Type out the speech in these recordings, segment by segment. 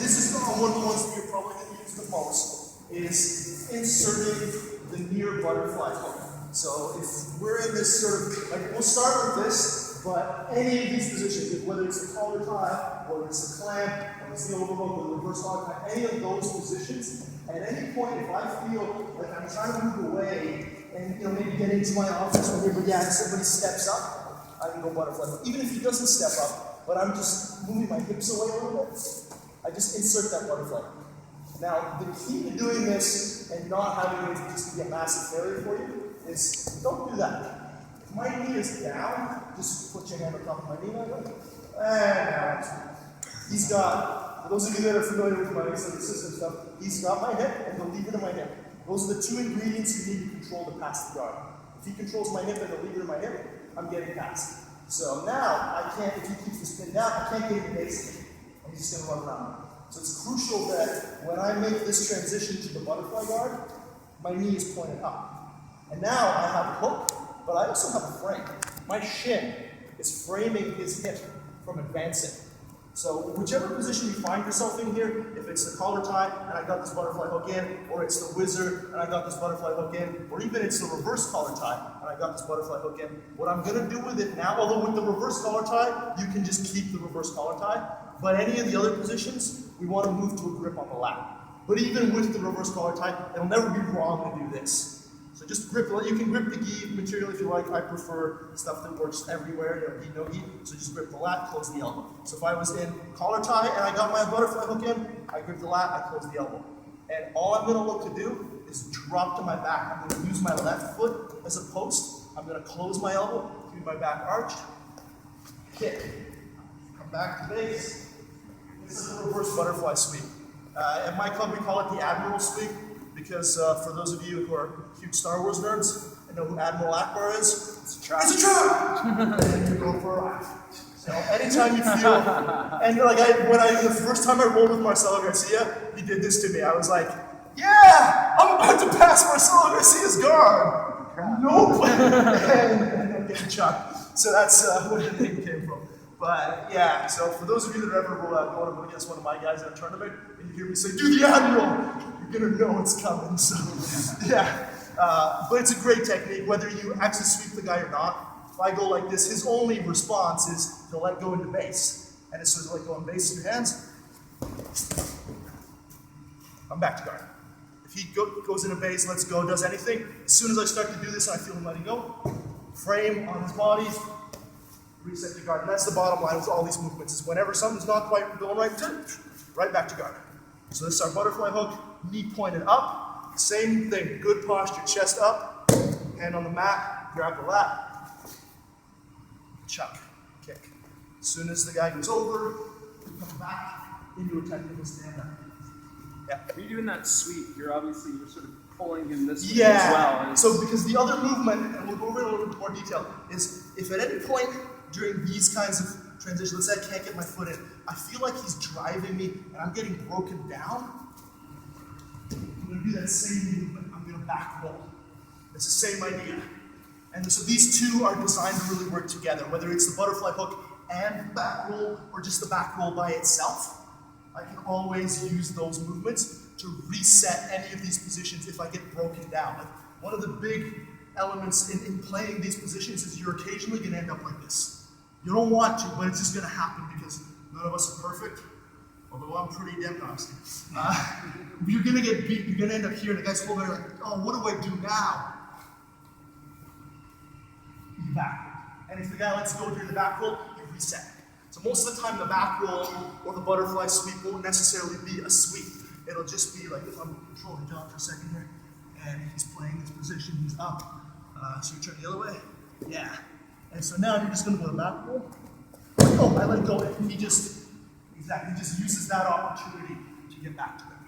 this is one of the ones that you're probably going to use the most, is inserting the near butterfly hook. So if we're in this sort of, like we'll start with this, but any of these positions, whether it's the collar tie, whether it's the clamp, whether it's the overhook, or the reverse collar tie, any of those positions, at any point if I feel like I'm trying to move away and maybe get into my office or whatever, yeah, if somebody steps up, I can go butterfly hook. Even if he doesn't step up, but I'm just moving my hips away a little bit, I just insert that butterfly. Now, the key to doing this and not having it just be a massive failure for you is don't do that. If my knee is down, just put your hand on top of my knee like that. And down. He's got, for those of you that are familiar with my system stuff, he's got my hip and the lever to my hip. Those are the two ingredients you need to control to pass the guard. If he controls my hip and the lever to my hip, I'm getting past. So now, I can't, if he keeps this pin down, I can't get in the base. And he's just going to run around. So it's crucial that when I make this transition to the butterfly guard, my knee is pointed up. And now I have a hook, but I also have a frame. My shin is framing his hip from advancing. So whichever position you find yourself in here, if it's the collar tie and I got this butterfly hook in, or it's the wizard and I got this butterfly hook in, or even it's the reverse collar tie and I got this butterfly hook in, what I'm going to do with it now, although with the reverse collar tie, you can just keep the reverse collar tie, but any of the other positions, we want to move to a grip on the lat. But even with the reverse collar tie, it'll never be wrong to do this. So just grip, you can grip the gi material if you like. I prefer stuff that works everywhere, gi, no gi. So just grip the lat, close the elbow. So if I was in collar tie and I got my butterfly hook in, I grip the lat, I close the elbow. And all I'm going to look to do is drop to my back. I'm going to use my left foot as a post. I'm going to close my elbow, keep my back arched, kick, come back to base. This is a reverse butterfly sweep. At my club, we call it the Admiral sweep because for those of you who are huge Star Wars nerds and know who Admiral Akbar is, it's a trap. It's a trap! And you go for a ride. So anytime you feel, and like the first time I rolled with Marcelo Garcia, he did this to me. I was like, yeah, I'm about to pass Marcelo Garcia's guard. Nope. and I'm getting chucked. So that's where the name came from. But yeah, so for those of you that ever going to go against one of my guys in a tournament, and you hear me say, do the Admiral, you're going to know it's coming. So yeah, but it's a great technique, whether you actually sweep the guy or not. If I go like this, his only response is to let go into base. And as soon as I let go in base in your hands, I'm back to guard. If he goes into base, lets go, does anything, as soon as I start to do this and I feel him letting go, frame on his body, reset to guard. And that's the bottom line with all these movements, is whenever something's not quite going right back to guard. So this is our butterfly hook, knee pointed up, same thing, good posture, chest up, hand on the mat, grab the lat, chuck, kick. As soon as the guy goes over, come back into a technical stand-up. Yeah. Are you doing that sweep? You're sort of pulling him this way as well. So because the other movement, and we'll go over it in a little bit more detail, is if at any point during these kinds of transitions, let's say I can't get my foot in, I feel like he's driving me and I'm getting broken down, I'm going to do that same movement. I'm going to back roll. It's the same idea. And so these two are designed to really work together, whether it's the butterfly hook and back roll or just the back roll by itself. I can always use those movements to reset any of these positions if I get broken down. Like one of the big elements in playing these positions is you're occasionally going to end up like this. You don't want to, but it's just going to happen because none of us are perfect, although I'm pretty damn nice. You're going to get beat, you're going to end up here, and the guy's holding like, oh, what do I do now? You back. And if the guy lets go during the back roll, you reset. So most of the time the back roll or the butterfly sweep won't necessarily be a sweep. It'll just be like if I'm controlling John for a second here, and he's playing this position, he's up. So you turn the other way? Yeah. And so now you're just going to go to the back roll. Oh, I let go. And he just uses that opportunity to get back to them.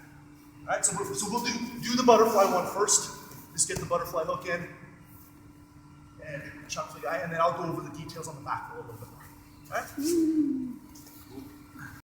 All right, so we'll do the butterfly one first. Just get the butterfly hook in and chuck the guy, and then I'll go over the details on the back roll a little bit more. All right?